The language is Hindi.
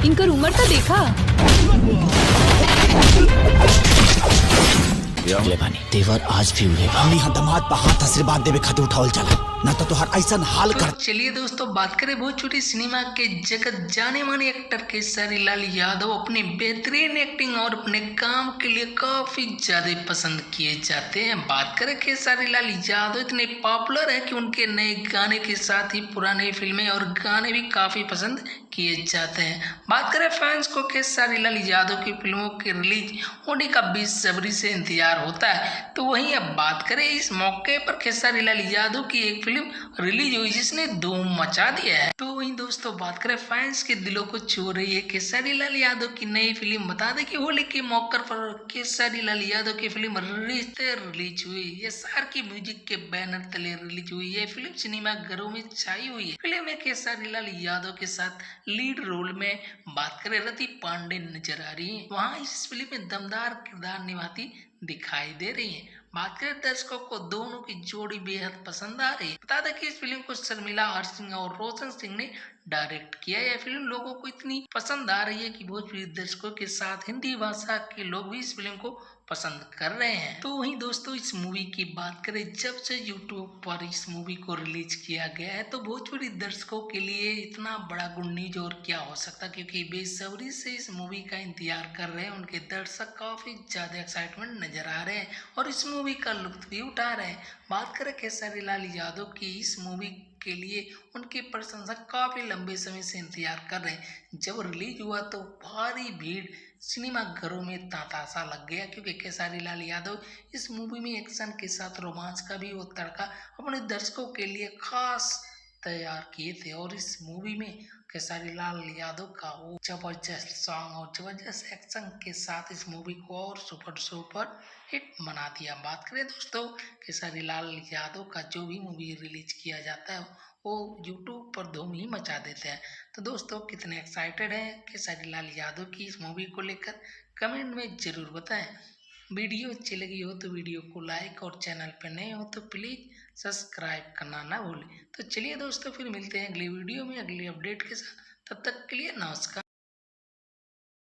इनकर उम्र तो देखा। लेवानी तेवर आज भी हुए हमनी दमाद पर हाथ आशीर्वाद देवे खातिर उठावल चला ना तो तोहर ऐसा हाल कर। चलिए दोस्तों, बात करें भोजपुरी सिनेमा के जगत जाने माने एक्टर खेसारी लाल यादव अपनी बेहतरीन एक्टिंग और अपने काम के लिए काफी ज्यादा पसंद किए जाते हैं। बात करें खेसारी लाल यादव इतने पॉपुलर है कि उनके नए गाने के साथ ही पुराने फिल्में और गाने भी काफी पसंद किए जाते हैं। बात करें फैंस को खेसारी लाल यादव की फिल्मों के रिलीज होने का बेसब्री से इंतजार होता है, तो वहीं अब बात करें इस मौके पर खेसारी लाल यादव की एक फिल्म रिलीज हुई जिसने धूम मचा दिया है। तो वहीं दोस्तों बात करें फैंस के दिलों को छू रही है खेसारी लाल यादव की नई फिल्म। बता दें कि होली के मौके पर खेसारी लाल यादव की फिल्म रिश्ते रिलीज हुई। ये सार की म्यूजिक के बैनर तले रिलीज हुई। ये फिल्म सिनेमा घरों में छाई हुई है। फिल्म में खेसारी लाल यादव के साथ लीड रोल में बात करें रति पांडे नजर आ रही है। वहाँ इस फिल्म में दमदार किरदार निभाती दिखाई दे रही है। बात करें दर्शकों को दोनों की जोड़ी बेहद पसंद आ रही है। बता दें कि इस फिल्म को शर्मिला हर सिंह और रोशन सिंह ने डायरेक्ट किया। यह फिल्म लोगों को इतनी पसंद आ रही है कि भोजपुरी दर्शकों के साथ हिंदी भाषा के लोग भी इस फिल्म को पसंद कर रहे हैं। तो वहीं दोस्तों इस मूवी की बात करें, जब से यूट्यूब पर इस मूवी को रिलीज किया गया है तो भोजपुरी दर्शकों के लिए इतना बड़ा गुड न्यूज और क्या हो सकता, क्योंकि बेसब्री से इस मूवी का इंतजार कर रहे हैं। उनके दर्शक काफी ज्यादा एक्साइटमेंट नजर आ रहे हैं और इस मूवी का लुत्फ भी उठा रहे हैं। बात करें खेसारी लाल यादव की इस मूवी के लिए उनके प्रशंसक काफी लंबे समय से इंतजार कर रहे हैं। जब रिलीज हुआ तो भारी भीड़ सिनेमा घरों में तांता लग गया, क्योंकि खेसारी लाल यादव इस मूवी में एक्शन के साथ रोमांस का भी वो तड़का अपने दर्शकों के लिए खास तैयार किए थे। और इस मूवी में खेसारी लाल यादव का वो जबरदस्त सॉन्ग और जबरदस्त एक्शन के साथ इस मूवी को और सुपर हिट बना दिया। बात करें दोस्तों खेसारी लाल यादव का जो भी मूवी रिलीज किया जाता है वो यूट्यूब पर धूम ही मचा देते हैं। तो दोस्तों कितने एक्साइटेड हैं खेसारी लाल यादव की इस मूवी को लेकर, कमेंट में जरूर बताएं। वीडियो अच्छी लगी हो तो वीडियो को लाइक और चैनल पर नए हो तो प्लीज सब्सक्राइब करना ना भूलें। तो चलिए दोस्तों फिर मिलते हैं अगली वीडियो में अगली अपडेट के साथ। तब तक के लिए नमस्कार।